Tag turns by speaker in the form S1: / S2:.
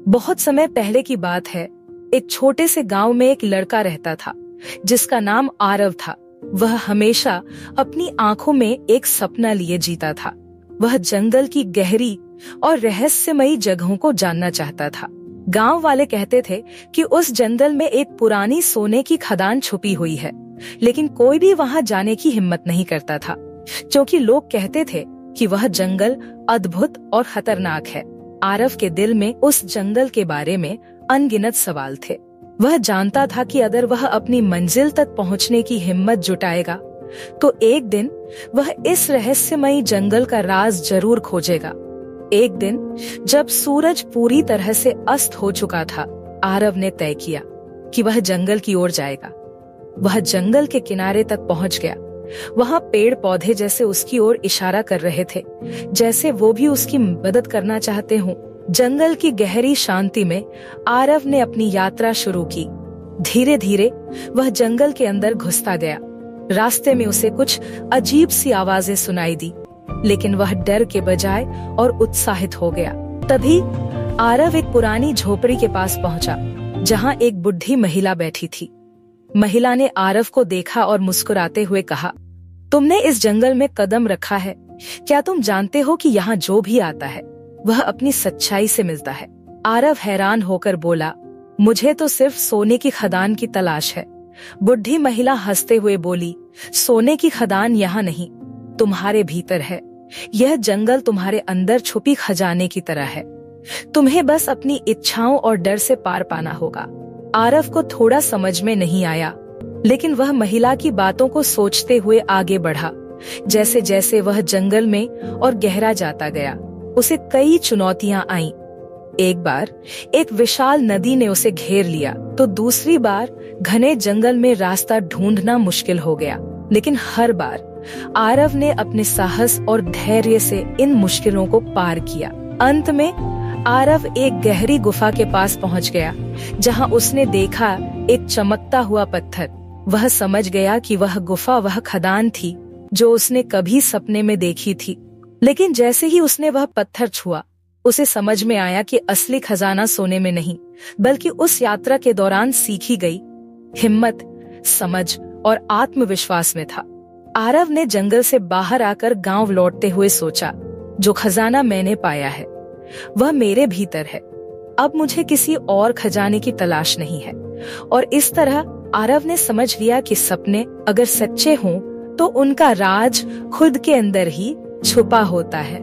S1: बहुत समय पहले की बात है। एक छोटे से गांव में एक लड़का रहता था जिसका नाम आरव था। वह हमेशा अपनी आंखों में एक सपना लिए जीता था। वह जंगल की गहरी और रहस्यमयी जगहों को जानना चाहता था। गांव वाले कहते थे कि उस जंगल में एक पुरानी सोने की खदान छुपी हुई है, लेकिन कोई भी वहां जाने की हिम्मत नहीं करता था, क्योंकि लोग कहते थे कि वह जंगल अद्भुत और खतरनाक है। आरव के दिल में उस जंगल के बारे में अनगिनत सवाल थे। वह जानता था कि अगर वह अपनी मंजिल तक पहुंचने की हिम्मत जुटाएगा तो एक दिन वह इस रहस्यमयी जंगल का राज जरूर खोजेगा। एक दिन जब सूरज पूरी तरह से अस्त हो चुका था, आरव ने तय किया कि वह जंगल की ओर जाएगा। वह जंगल के किनारे तक पहुंच गया। वहां पेड़ पौधे जैसे उसकी ओर इशारा कर रहे थे, जैसे वो भी उसकी मदद करना चाहते हों। जंगल की गहरी शांति में आरव ने अपनी यात्रा शुरू की। धीरे धीरे वह जंगल के अंदर घुसता गया। रास्ते में उसे कुछ अजीब सी आवाजें सुनाई दी, लेकिन वह डर के बजाय और उत्साहित हो गया। तभी आरव एक पुरानी झोपड़ी के पास पहुंचा, जहां एक बुढ़ी महिला बैठी थी। महिला ने आरव को देखा और मुस्कुराते हुए कहा, तुमने इस जंगल में कदम रखा है, क्या तुम जानते हो कि यहाँ जो भी आता है वह अपनी सच्चाई से मिलता है? आरव हैरान होकर बोला, मुझे तो सिर्फ सोने की खदान की तलाश है। बुढ़ी महिला हंसते हुए बोली, सोने की खदान यहाँ नहीं, तुम्हारे भीतर है। यह जंगल तुम्हारे अंदर छुपी खजाने की तरह है। तुम्हें बस अपनी इच्छाओं और डर से पार पाना होगा। आरव को थोड़ा समझ में नहीं आया, लेकिन वह महिला की बातों को सोचते हुए आगे बढ़ा। जैसे जैसे वह जंगल में और गहरा जाता गया, उसे कई चुनौतियां आईं। एक बार एक विशाल नदी ने उसे घेर लिया, तो दूसरी बार घने जंगल में रास्ता ढूंढना मुश्किल हो गया। लेकिन हर बार आरव ने अपने साहस और धैर्य से इन मुश्किलों को पार किया। अंत में आरव एक गहरी गुफा के पास पहुंच गया, जहां उसने देखा एक चमकता हुआ पत्थर। वह समझ गया कि वह गुफा वह खदान थी जो उसने कभी सपने में देखी थी। लेकिन जैसे ही उसने वह पत्थर छुआ, उसे समझ में आया कि असली खजाना सोने में नहीं, बल्कि उस यात्रा के दौरान सीखी गई हिम्मत, समझ और आत्मविश्वास में था। आरव ने जंगल से बाहर आकर गांव लौटते हुए सोचा, जो खजाना मैंने पाया है वह मेरे भीतर है। अब मुझे किसी और खजाने की तलाश नहीं है। और इस तरह आरव ने समझ लिया कि सपने अगर सच्चे हों तो उनका राज खुद के अंदर ही छुपा होता है।